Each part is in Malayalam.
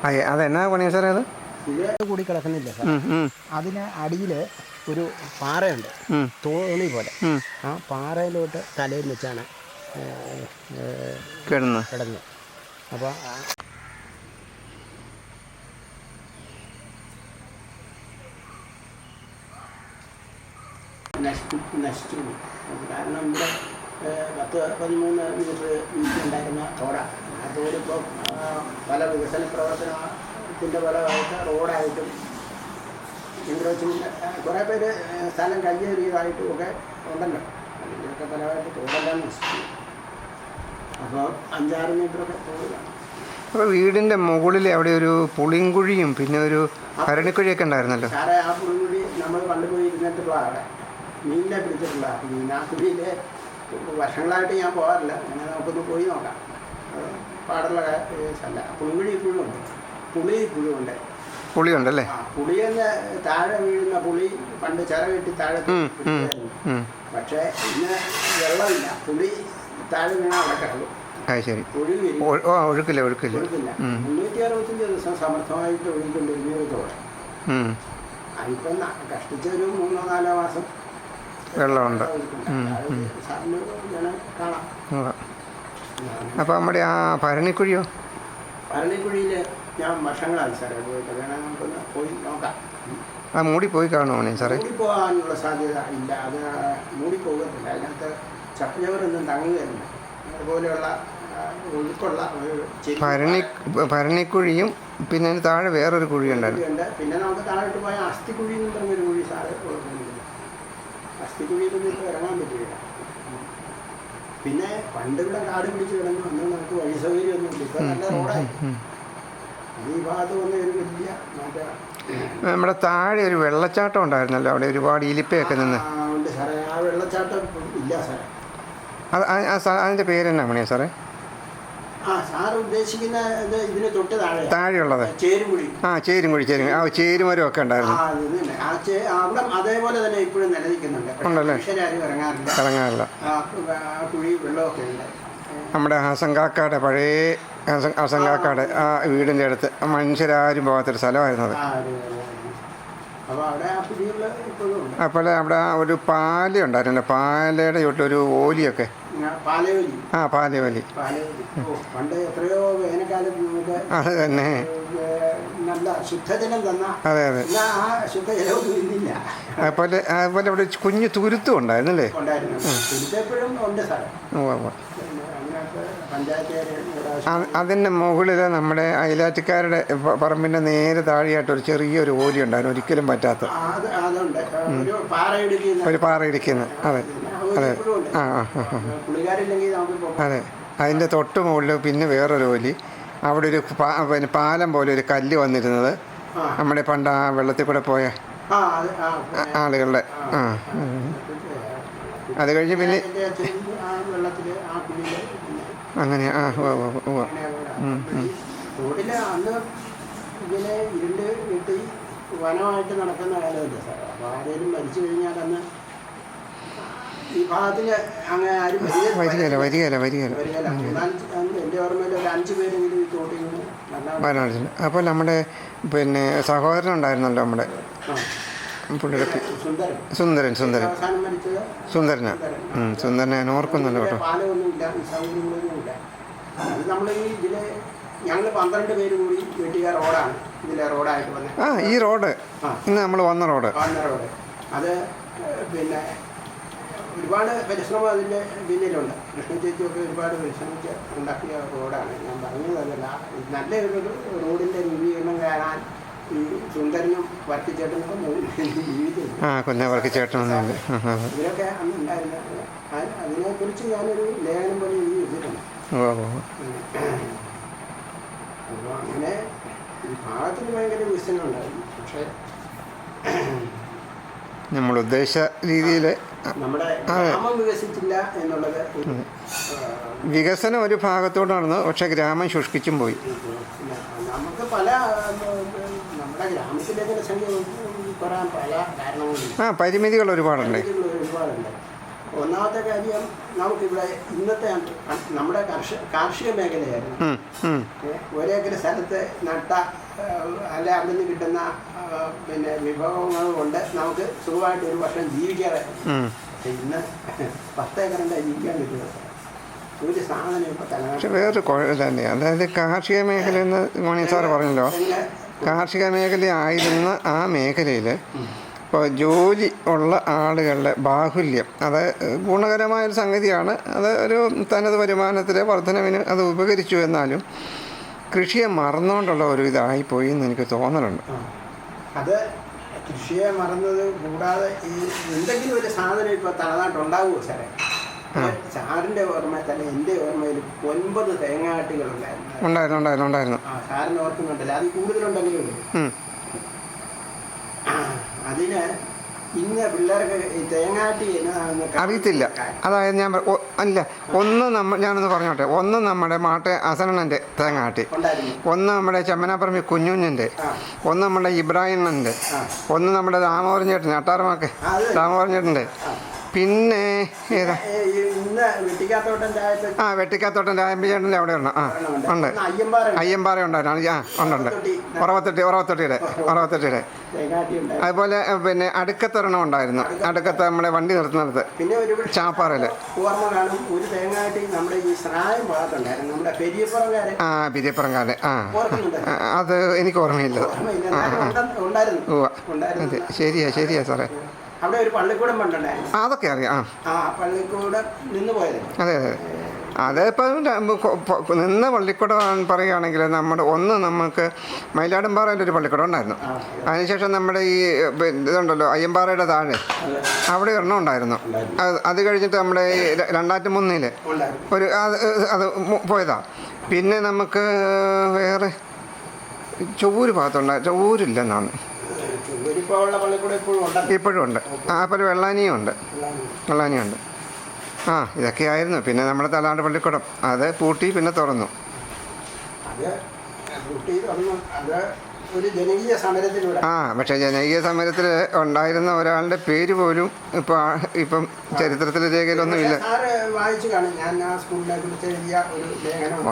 അതെന്നാ പണിയാ സാറേ അത്? ഇത് കൂടി കിടക്കുന്നില്ല സാർ. അതിന് അടിയിൽ ഒരു പാറയുണ്ട്, തോണി പോലെ. ആ പാറയിലോട്ട് തലയിൽ വെച്ചാണ് കിടന്ന്. അപ്പോൾ നശിച്ചു. കാരണം ഇവിടെ 10-13 മീറ്റർ വീതി ഉണ്ടായിരുന്ന റോഡാണ്. ആ റോഡിപ്പോൾ പല വികസന പ്രവർത്തനത്തിൻ്റെ ഫലമായിട്ട് റോഡായിട്ടും കുറേ പേര് സ്ഥലം കയ്യേറിയതായിട്ടും ഒക്കെ ഉണ്ടല്ലോ. അതിൻ്റെയൊക്കെ ഫലമായിട്ട് റോഡെല്ലാം നശിച്ചു. അപ്പോൾ 5-6 മീറ്ററൊക്കെ റോഡാണ്. അപ്പോൾ വീടിൻ്റെ മുകളിൽ അവിടെ ഒരു പുളിങ്കുഴിയും പിന്നെ ഒരു ഭരണിക്കുഴിയൊക്കെ ഉണ്ടായിരുന്നല്ലോ സാറേ. ആ പുളിങ്കുഴി നമ്മൾ പണ്ടുപോയി ഇരുന്നിട്ടുള്ള അവിടെ മീനിനെ പിടിച്ചിട്ടുള്ള മീൻ. ആ കുഴിയിൽ വർഷങ്ങളായിട്ട് ഞാൻ പോകാറില്ല. അങ്ങനെ നമുക്കൊന്ന് പോയി നോക്കാം. പാടുള്ള സ്ഥല. പുളിങ്കുഴി ഇപ്പോഴും ഉണ്ട്, പുളി ഇപ്പോഴും ഉണ്ട്. പുളിയുണ്ടല്ലേ? പുളിയെന്ന് താഴെ വീഴുന്ന പുളി പണ്ട് ചിറ കെട്ടി താഴെ പക്ഷേ ഇന്ന് വെള്ളമില്ല. പുളി താഴെ വീണ അവിടെ കിടക്കും. ശരി. ഒഴുക്കില്ല 365 ദിവസം സമർത്ഥമായിട്ട് ഒഴുകിക്കൊണ്ടിരുന്ന തോടെ. അതിപ്പം കഷ്ടിച്ച ഒരു 3-4 മാസം വെള്ളമുണ്ട്. അപ്പോൾ നമ്മുടെ ആ ഭരണിക്കുഴിയോ? ഭരണിക്കുഴിയിൽ ഞാൻ വർഷങ്ങളായി സാറേ പോയിട്ട്. വേണം നമുക്കൊന്ന് പോയി നോക്കാം. ആ മൂടിപ്പോയി കാണുമോ സാറേ? മൂടിപ്പോകാനുള്ള സാധ്യത ഇല്ല. അത് മൂടിപ്പോകത്തില്ല. അതിനകത്ത് ചപ്പുചവറൊന്നും തങ്ങുകയില്ല. അതുപോലെയുള്ള ഒഴുക്കുള്ള ഭരണിക്കുഴിയും പിന്നെ അതിന് താഴെ വേറൊരു കുഴിയുണ്ടായിരുന്നു. പിന്നെ നമുക്ക് താഴോട്ട് പോയ അസ്ഥിക്കുഴി എന്ന് പറഞ്ഞൊരു കുഴി സാറ് ഓർക്കുന്നില്ല. അസ്ഥിക്കുഴിയിലൊന്നും ഇപ്പോൾ ഇറങ്ങാൻ പറ്റില്ല. പിന്നെ പണ്ട് ഇവിടെ കാട് പിടിച്ച് കിടന്നു. അന്ന് നമുക്ക് വഴി സൗകര്യമൊന്നുമില്ല. ഇപ്പം നല്ല റോഡായി. ഈ ഭാഗത്ത് വന്ന ഒരു വലിയ മാറ്റം. നമ്മുടെ താഴെ ഒരു വെള്ളച്ചാട്ടം ഉണ്ടായിരുന്നല്ലോ, അവിടെ ഒരുപാട് ഇലിപ്പയൊക്കെ നിന്ന്. ഉണ്ട് സാറേ. ആ വെള്ളച്ചാട്ടം ഇല്ല സാറേ. അതിൻ്റെ പേരെന്നാ മണിയാ സാറേ? സാറ് ഉദ്ദേശിക്കുന്ന ഇതിന് തൊട്ട് താഴെയുള്ളത് ചേരുംകുഴി. ചേരുംകുഴി. ചേരുമരം ഒക്കെ ഉണ്ടായിരുന്നു. അവിടെ അതേപോലെ തന്നെ ഇപ്പോഴും നിലനിൽക്കുന്നുണ്ട്. മനുഷ്യരാരും ഇറങ്ങാറില്ല. കുഴി വെള്ളമൊക്കെ ഉണ്ട്. നമ്മുടെ ഹസൻകാക്കയുടെ പഴയ ഹസൻകാക്കയുടെ ആ വീടിൻ്റെ അടുത്ത് മനുഷ്യരാരും പോകാത്തൊരു സ്ഥലമായിരുന്നു അത്. അപ്പോൾ അവിടെ ഒരു പാല ഉണ്ടായിരുന്നു. പാലയുടെ ചുട്ടൊരു ഓലിയൊക്കെ. പാലയോലി. അത് തന്നെ. അതെ. അതുപോലെ അവിടെ കുഞ്ഞു തുരുത്തും ഉണ്ടായിരുന്നല്ലേ? അതിൻ്റെ മുകളിൽ നമ്മുടെ അയലാറ്റുകാരുടെ പറമ്പിൻ്റെ നേരെ താഴെയായിട്ട് ഒരു ചെറിയൊരു ഓലി ഉണ്ടായിരുന്നു, ഒരിക്കലും പറ്റാത്ത ഒരു പാറ ഇടിക്കുന്ന. അതെ. അതിൻ്റെ തൊട്ട് മുകളിൽ പിന്നെ വേറൊരു ഓലി. അവിടെ ഒരു പിന്നെ പാലം പോലെ ഒരു കല്ല് വന്നിരുന്നത് നമ്മുടെ പണ്ട് ആ വെള്ളത്തിൽ കൂടെ പോയ ആളുകളുടെ. അത് കഴിഞ്ഞ് പിന്നെ അങ്ങനെ വനമായിട്ട് നടക്കുന്ന കാലമല്ല സാർ. അപ്പോൾ ആരെങ്കിലും മരിച്ചു കഴിഞ്ഞാൽ അന്ന് ഈ ഭാഗത്തിന് അങ്ങനെ ആരും വരികയില്ല. എൻ്റെ ഓർമ്മയിൽ ഒരു 5 പേരെങ്കിലും ഈ തോട്ടിൽ നിന്ന്. അപ്പോൾ നമ്മുടെ പിന്നെ സഹോദരൻ ഉണ്ടായിരുന്നല്ലോ നമ്മുടെ പുള്ളിയുടെ സുന്ദരൻ. സുന്ദരനെ ഞാൻ ഓർക്കുന്നുണ്ട് കേട്ടോ. പാലമൊന്നുമില്ല, സൗകര്യങ്ങളൊന്നുമില്ല. അത് നമ്മൾ ഈ ഇതിലെ ഞങ്ങൾ 12 പേര് കൂടി വെട്ടിയ റോഡാണ് ഇതിലെ റോഡായിട്ട് വന്നത്. ഈ റോഡ് ഇന്ന് നമ്മൾ വന്ന റോഡ്. അത് പിന്നെ ഒരുപാട് പരിശ്രമം അതിൻ്റെ പിന്നിലുണ്ട്. കൃഷ്ണ ചേച്ചിയൊക്കെ ഒരുപാട് പരിശ്രമിച്ച് ഉണ്ടാക്കിയ റോഡാണ്. ഞാൻ പറഞ്ഞതല്ല, നല്ല ഒരു റോഡിൻ്റെ രൂപീകരണം കാണാൻ ഈ സുന്ദരനും വർക്കിച്ചേട്ടനും ഇവരൊക്കെ അന്ന് ഉണ്ടായിരുന്ന. അതിനെക്കുറിച്ച് ഞാനൊരു ലേഖനം പോലെ എഴുതിയിട്ടുണ്ട്. അപ്പോൾ അങ്ങനെ ഈ ഭാഗത്തിന് ഭയങ്കര വികസനം ഉണ്ടായിരുന്നു. പക്ഷേ നമ്മൾ ഉദ്ദേശ രീതിയിൽ നമ്മുടെ ഗ്രാമം വികസിച്ചില്ല എന്നുള്ളത്. വികസനം ഒരു ഭാഗത്തോട് നടന്നു, പക്ഷെ ഗ്രാമം ശുഷ്കിച്ചും പോയി. നമുക്ക് പല നമ്മുടെ ഗ്രാമത്തിലെ ജനസംഖ്യ പറയാൻ പല കാരണങ്ങളുണ്ട്. പരിമിതികൾ ഒരുപാടുണ്ട്. ഒന്നാമത്തെ കാര്യം നമുക്കിവിടെ ഇന്നത്തെ നമ്മുടെ കാർഷിക മേഖലയായിരുന്നു. ഒരേക്കർ സ്ഥലത്ത് നട്ട അല്ല അതിൽ നിന്ന് കിട്ടുന്ന പിന്നെ വിഭവങ്ങൾ കൊണ്ട് നമുക്ക് സുഖമായിട്ട് ഒരു വർഷം ജീവിക്കാതെ. ഇന്ന് 10 ഏക്കറിൻ്റെ ജീവിക്കാൻ കിട്ടുന്നത് ഒരു സാധനം ഇപ്പം പക്ഷെ വേറൊരു കുഴപ്പം തന്നെയാണ്. അതായത് കാർഷിക മേഖല എന്ന് മോണി സാറ് പറഞ്ഞല്ലോ, കാർഷിക മേഖല ആയിരുന്ന ആ മേഖലയിൽ ഇപ്പോൾ ജോലി ഉള്ള ആളുകളുടെ ബാഹുല്യം അത് ഗുണകരമായൊരു സംഗതിയാണ്. അത് ഒരു തനത് വരുമാനത്തിലെ വർധനവിന് അത് ഉപകരിച്ചു. എന്നാലും കൃഷിയെ മറന്നുകൊണ്ടുള്ള ഒരു ഇതായിപ്പോയി എന്ന് എനിക്ക് തോന്നലുണ്ട്. അത് കൃഷിയെ മറന്നത് കൂടാതെ ഈ എന്തെങ്കിലും ഒരു സാധനം ഇപ്പോൾ തലനാട്ടുണ്ടാവുമോ സാറേ? സാറിൻ്റെ ഓർമ്മയിൽ തന്നെ എൻ്റെ ഓർമ്മയിൽ 9 തേങ്ങാട്ടികൾ ഉണ്ടായിരുന്നു. സാറിന് ഓർക്കുന്നുണ്ടല്ലോ, അതിൽ കൂടുതലുണ്ടെങ്കിലും അതിന് ഇന്ന് പിള്ളേർക്ക് ഈ തേങ്ങാട്ടി അറിയത്തില്ല. അതായത് ഞാനൊന്ന് പറഞ്ഞോട്ടെ. ഒന്ന് നമ്മുടെ മാട്ടെ അസനണ്ണൻ്റെ തേങ്ങാട്ടി, ഒന്ന് നമ്മുടെ ചെമ്മനാപ്പറമ്പി കുഞ്ഞുഞ്ഞിൻ്റെ, ഒന്ന് നമ്മുടെ ഇബ്രാഹിമൻ്റെ, ഒന്ന് നമ്മുടെ രാമോരഞ്ചേട്ടൻ അട്ടാറമാക്കെ രാമോരഞ്ചേട്ടൻ്റെ, പിന്നെ ഏതാ വെട്ടിക്കാത്തോട്ടൻ രാമചേട്ടൻ്റെ അവിടെ ഉണ്ട്. ഉണ്ട് അയ്യമ്പാറ ഉണ്ടായിരുന്നു. ഉണ്ട് ഉറവത്തൊട്ടിയുടെ അതുപോലെ പിന്നെ അടുക്കത്തൊരെണ്ണം ഉണ്ടായിരുന്നു. അടുക്കത്ത് നമ്മുടെ വണ്ടി നിർത്തുന്നിടത്ത് ചാപ്പാറയിൽ പെരിയപ്പുറംകാരൻ. അത് എനിക്ക് ഓർമ്മയില്ല. അതെ ശരിയാ സാറേ. അവിടെ ഒരു പള്ളിക്കൂടം പണ്ടുണ്ടായിരുന്നു. അതൊക്കെ അറിയാം. പള്ളിക്കൂടം നിന്ന് പോയത്. അതെ. അതിപ്പോൾ നിന്ന് പള്ളിക്കൂടം പറയുകയാണെങ്കിൽ നമുക്ക് മയിലാടുംപാറയിലൊരു പള്ളിക്കൂടം ഉണ്ടായിരുന്നു. അതിനുശേഷം നമ്മുടെ ഈ ഇതുണ്ടല്ലോ അയ്യമ്പാറയുടെ താഴെ അവിടെ ഒരെണ്ണം ഉണ്ടായിരുന്നു. അത് കഴിഞ്ഞിട്ട് നമ്മുടെ ഈ 2003 ഒരു അത് പോയതാണ്. പിന്നെ നമുക്ക് വേറെ ചൊവ്വൂര് ചൊവ്വൂരില്ലെന്നാണ്. ഇപ്പോഴും ഉണ്ട്. അപ്പോൾ വെള്ളാനിയുണ്ട്. ഇതൊക്കെയായിരുന്നു. പിന്നെ നമ്മുടെ തലാണ്ട് പള്ളിക്കൂടം അത് പൂട്ടി പിന്നെ തുറന്നു. പക്ഷേ ജനകീയ സമരത്തിൽ ഉണ്ടായിരുന്ന ഒരാളുടെ പേര് പോലും ഇപ്പം ചരിത്രത്തിലെ രേഖയിലൊന്നുമില്ല.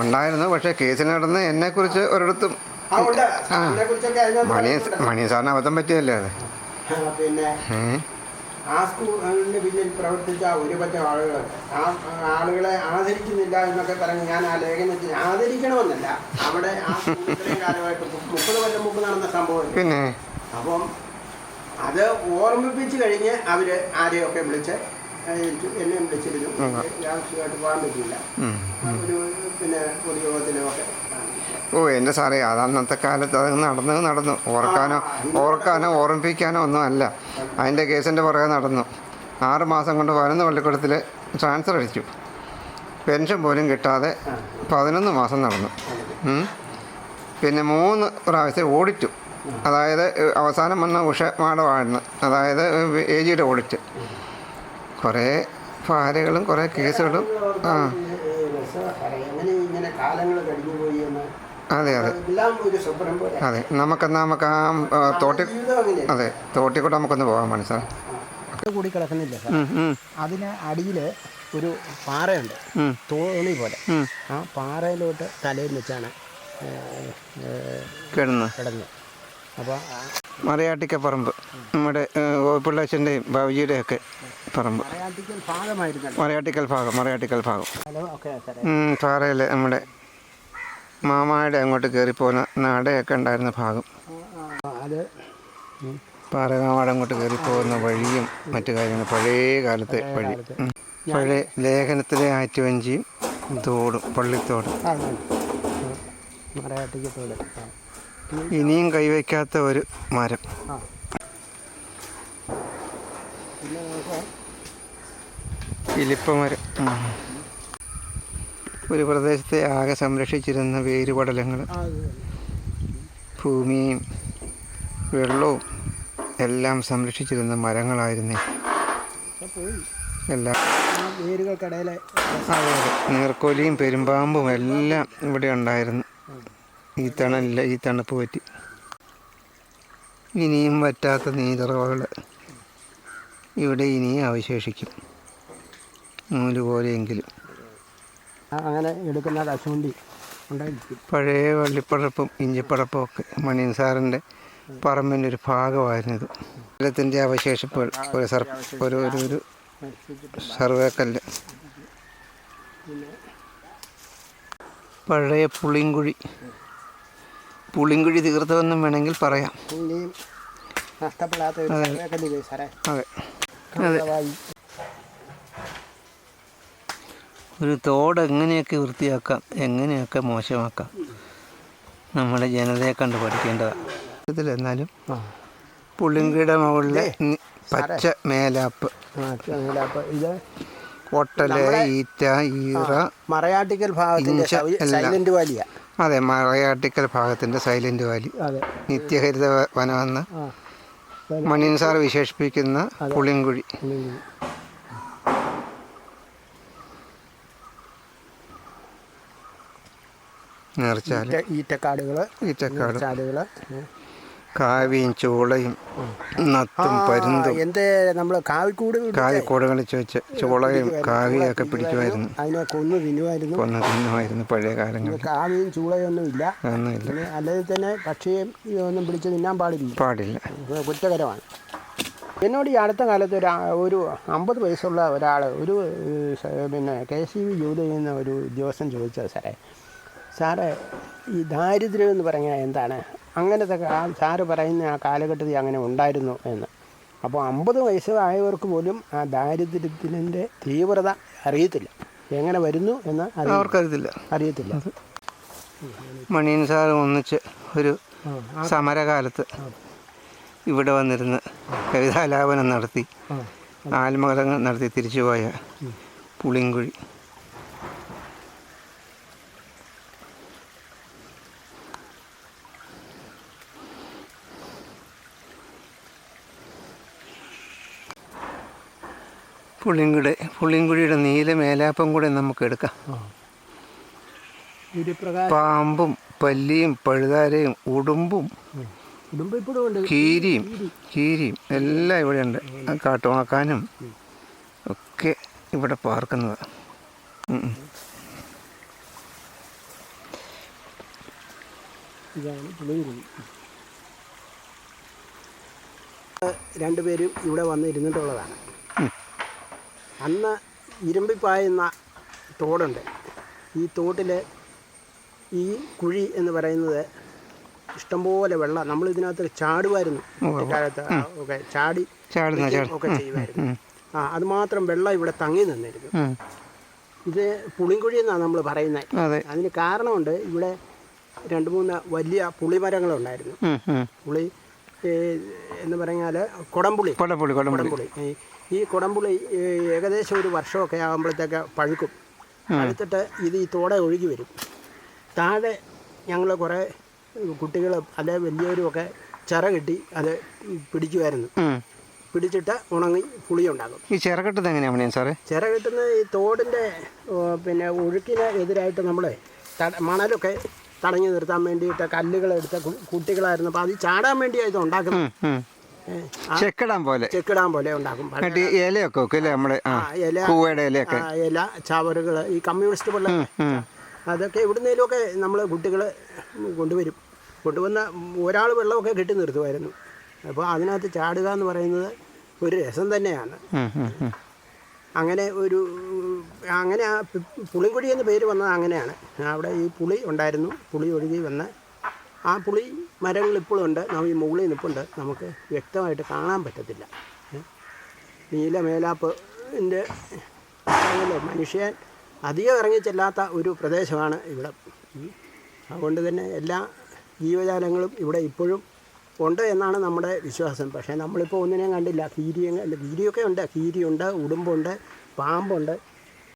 ഉണ്ടായിരുന്നു. പക്ഷേ കേസിൽ നടന്ന് എന്നെക്കുറിച്ച് ഒരിടത്തും മണി സാറിന് അബദ്ധം പറ്റിയല്ലേ അത്. പിന്നെ ആ സ്കൂളിന് പിന്നിൽ പ്രവർത്തിച്ച ഒരു പറ്റം ആളുകളെ ആദരിക്കുന്നില്ല എന്നൊക്കെ പറഞ്ഞ് ഞാൻ ആ ലേഖനത്തിൽ ആദരിക്കണമെന്നല്ല, അവിടെ ആ ഇത്രയും കാലമായിട്ട് 30 കൊല്ലം മുമ്പ് നടന്ന സംഭവം. പിന്നെ അപ്പം അത് ഓർമ്മിപ്പിച്ച് കഴിഞ്ഞ് അവർ ആരെയൊക്കെ വിളിച്ച് എന്നെ വിളിച്ചിരുന്നു. രാഷ്ട്രീയമായിട്ട് പോകാൻ പറ്റില്ല. പിന്നെ പൊതുയോഗത്തിലുമൊക്കെ. എൻ്റെ സാറേ, അത് അന്നത്തെ കാലത്ത് അത് നടന്നു. ഓർക്കാനോ ഓർമ്മിപ്പിക്കാനോ ഒന്നും അല്ല. അതിൻ്റെ കേസിൻ്റെ പുറകെ നടന്നു. 6 മാസം കൊണ്ട് 11 പള്ളിക്കൂടത്തിൽ ട്രാൻസ്ഫർ അടിച്ചു. പെൻഷൻ പോലും കിട്ടാതെ 11 മാസം നടന്നു. പിന്നെ 3 പ്രാവശ്യം ഓഡിറ്റ്, അതായത് അവസാനം വന്ന ഉഷ മാഡമായിരുന്നു, അതായത് AGയുടെ ഓഡിറ്റ്. കുറേ ഫയലുകളും കുറേ കേസുകളും. അതെ നമുക്ക് ആ തോട്ടിക്കൂടെ നമുക്കൊന്ന് പോകാൻ മനസ്സിലായി. കൂടി കിടക്കുന്നില്ല. അതിന് അടിയിൽ ഒരു പാറയുണ്ട്, തോണി പോലെ. ആ പാറയിലോട്ട് തലയിൽ വെച്ചാണ് കിടന്ന്. അപ്പോൾ മറയാട്ടിക്കപ്പറമ്പ്, നമ്മുടെ പിള്ളേച്ചൻ്റെയും ബാബുജിയുടെയും ഒക്കെ പറമ്പ്. മറയാട്ടിക്കൽ ഭാഗം പാറയിൽ നമ്മുടെ മാമായുടെ അങ്ങോട്ട് കയറിപ്പോകുന്ന നടയൊക്കെ ഉണ്ടായിരുന്ന ഭാഗം. പാറകാമാട് അങ്ങോട്ട് കയറിപ്പോകുന്ന വഴിയും മറ്റു കാര്യങ്ങളും പഴയ കാലത്തെ വഴി. പഴയ ലേഖനത്തിലെ ആറ്റുവഞ്ചിയും തോടും പള്ളിത്തോടും. ഇനിയും കൈവയ്ക്കാത്ത ഒരു മരം. ഇലിപ്പമരം. ഒരു പ്രദേശത്തെ ആകെ സംരക്ഷിച്ചിരുന്ന വേരുപടലങ്ങൾ, ഭൂമിയും വെള്ളവും എല്ലാം സംരക്ഷിച്ചിരുന്ന മരങ്ങളായിരുന്നേ എല്ലാം. അതെ, നീർക്കോലിയും പെരുമ്പാമ്പും എല്ലാം ഇവിടെ ഉണ്ടായിരുന്നു. ഈ തണുപ്പ് പറ്റി ഇനിയും വറ്റാത്ത നീതറവകൾ ഇവിടെ ഇനിയും അവശേഷിക്കും. നൂല് പോലെയെങ്കിലും. അങ്ങനെ എടുക്കുന്ന കശുവണ്ടി ഉണ്ടായിരിക്കും. പഴയ വള്ളിപ്പടർപ്പും ഇഞ്ചിപ്പടർപ്പും ഒക്കെ മണിയൻ സാറിൻ്റെ പറമ്പിൻ്റെ ഒരു ഭാഗമായിരുന്നു ഇത്. സ്ഥലത്തിൻ്റെ അവശേഷിപ്പുകൾ, ഒരു സർവേക്കല്ല്, പഴയ പുളിങ്കുഴി തീർത്തമെന്നും വേണമെങ്കിൽ പറയാം. അതെ അതെ. ഒരു തോട് എങ്ങനെയൊക്കെ വൃത്തിയാക്കാം, എങ്ങനെയൊക്കെ മോശമാക്കാം, നമ്മുടെ ജനതയെ കണ്ട് പഠിക്കേണ്ടതാണ്. ഇതിലെന്നാലും പുളിങ്കുഴിയുടെ മുകളിലെ പച്ച മേലാപ്പ്, ഇത് കൊട്ടല്, ഈറ്റ, ഈറ, മറയാട്ടിക്കൽ ഭാഗത്തിന്റെ സൈലന്റ് വാലിയ. അതെ, മറയാട്ടിക്കൽ ഭാഗത്തിൻ്റെ സൈലന്റ് വാലി, നിത്യഹരിത വനമെന്ന് മണിയൻ സാർ വിശേഷിപ്പിക്കുന്ന പുളിങ്കുഴി. നീർച്ചാല്, ഈറ്റക്കാട്, കാവിയും ചൂളയും നത്തും പരുന്തും. നമ്മൾ കാവിക്കൂട് കളിച്ച് വെച്ച് ചൂളയും കാവിയൊക്കെ പിടിക്കുമായിരുന്നു, അതിനെ കൊന്നു തിന്നുമായിരുന്നു പഴയ കാലങ്ങളിൽ. കാവിയും ചൂളയൊന്നും ഇല്ല, അല്ലെങ്കിൽ തന്നെ പക്ഷിയെ ഒന്നും പിടിച്ച് തിന്നാൻ പാടില്ല, കുറ്റകരമാണ്. എന്നോട് ഈ അടുത്ത കാലത്ത് ഒരു 50 വയസ്സുള്ള ഒരാൾ പിന്നെ KCB ജോലി ചെയ്യുന്ന ഒരു ഉദ്യോഗസ്ഥൻ ചോദിച്ചത്, സാറേ ഈ ദാരിദ്ര്യം എന്ന് പറഞ്ഞാൽ എന്താണ്, അങ്ങനത്തെ സാറ് പറയുന്ന ആ കാലഘട്ടത്തിൽ അങ്ങനെ ഉണ്ടായിരുന്നു എന്ന്. അപ്പോൾ 50 വയസ്സായവർക്ക് പോലും ആ ദാരിദ്ര്യത്തിൻ്റെ തീവ്രത അറിയത്തില്ല, എങ്ങനെ വരുന്നു എന്ന് അറിയത്തില്ല. മണിയൻ സാർ ഒന്നിച്ച് ഒരു സമരകാലത്ത് ഇവിടെ വന്നിരുന്ന് കവിതാലാപനം നടത്തി, ആത്മകഥകൾ നടത്തി തിരിച്ചുപോയ പുളിങ്കുഴി. പുളിങ്കുഴിയുടെ നീല മേലാപ്പം കൂടെ നമുക്ക് എടുക്കാം. പാമ്പും പല്ലിയും പഴുതാരയും ഉടുമ്പും കീരിയും എല്ലാം ഇവിടെയുണ്ട്. കാട്ടുമാക്കാനും ഒക്കെ ഇവിടെ പാർക്കുന്നത്. രണ്ടുപേരും ഇവിടെ വന്ന് ഇരുന്നിട്ടുള്ളതാണ്. അന്ന് ഇരുമ്പിപ്പായുന്ന തോടുണ്ട്. ഈ തോട്ടിൽ ഈ കുഴി എന്ന് പറയുന്നത് ഇഷ്ടംപോലെ വെള്ളം, നമ്മൾ ഇതിനകത്ത് ചാടുമായിരുന്നു കാലത്ത് ഒക്കെ, ഒക്കെ ചെയ്യുമായിരുന്നു. അതുമാത്രം വെള്ളം ഇവിടെ തങ്ങി നിന്നിരുന്നു. ഇത് പുളിങ്കുഴി എന്നാണ് നമ്മൾ പറയുന്നത്. അതിന് കാരണമുണ്ട്, ഇവിടെ 2-3 വലിയ പുളിമരങ്ങളുണ്ടായിരുന്നു. പുളി എന്ന് പറഞ്ഞാൽ കൊടംപുളി. ഈ കൊടംപുളി ഏകദേശം ഒരു വർഷമൊക്കെ ആകുമ്പോഴത്തേക്ക് പഴുക്കും. പഴുത്തിട്ട് ഇത് ഈ തോടെ ഒഴുകി വരും. താഴെ ഞങ്ങൾ കുറേ കുട്ടികൾ അല്ലെ വലിയവരും ഒക്കെ ചിറ കെട്ടി അത് പിടിക്കുമായിരുന്നു. പിടിച്ചിട്ട് ഉണങ്ങി പുളി ഉണ്ടാകും. ഈ ചിറ കെട്ടുന്നത് എങ്ങനെയാണ് സാറേ? ചിറ കെട്ടുന്നത് ഈ തോടിൻ്റെ പിന്നെ ഒഴുക്കിന് എതിരായിട്ട് നമ്മൾ മണലൊക്കെ തടഞ്ഞു നിർത്താൻ വേണ്ടിയിട്ട് കല്ലുകളെടുത്ത കുട്ടികളായിരുന്നു. അപ്പോൾ അത് ചാടാൻ വേണ്ടിയാണ് ഇത് ഉണ്ടാക്കുന്നത്. ചെക്കിടാൻ പോലെ ഉണ്ടാക്കും. ഇലയൊക്കെ ഇല, ചവറുകൾ, ഈ കമ്മ്യൂണിസ്റ്റ് പിള്ളേർ അതൊക്കെ എവിടുന്നേലുമൊക്കെ നമ്മൾ കുട്ടികൾ കൊണ്ടുവന്ന ഒരാൾ വെള്ളമൊക്കെ കെട്ടി നിർത്തുമായിരുന്നു. അപ്പോൾ അതിനകത്ത് ചാടുക എന്ന് പറയുന്നത് ഒരു രസം തന്നെയാണ്. അങ്ങനെ ആ പുളിങ്കുഴി എന്ന് പേര് വന്നത് അങ്ങനെയാണ്. അവിടെ ഈ പുളി ഉണ്ടായിരുന്നു. പുളി ഒഴുകി വന്ന് ആ പുളി മരങ്ങൾ ഇപ്പോഴും ഉണ്ട്. ഈ മുകളിൽ നിൽപ്പുണ്ട്. നമുക്ക് വ്യക്തമായിട്ട് കാണാൻ പറ്റത്തില്ല. നീല മേലാപ്പിൻ്റെ മനുഷ്യൻ അധികം ഇറങ്ങിച്ചെല്ലാത്ത ഒരു പ്രദേശമാണ് ഇവിടെ. അതുകൊണ്ട് തന്നെ എല്ലാ ജീവജാലങ്ങളും ഇവിടെ ഇപ്പോഴും ഉണ്ട് എന്നാണ് നമ്മുടെ വിശ്വാസം. പക്ഷേ നമ്മളിപ്പോൾ ഒന്നിനെയും കണ്ടില്ല. കീരിയൊക്കെ ഉണ്ട്. കീരിയുണ്ട്, ഉടുമ്പുണ്ട്, പാമ്പുണ്ട്.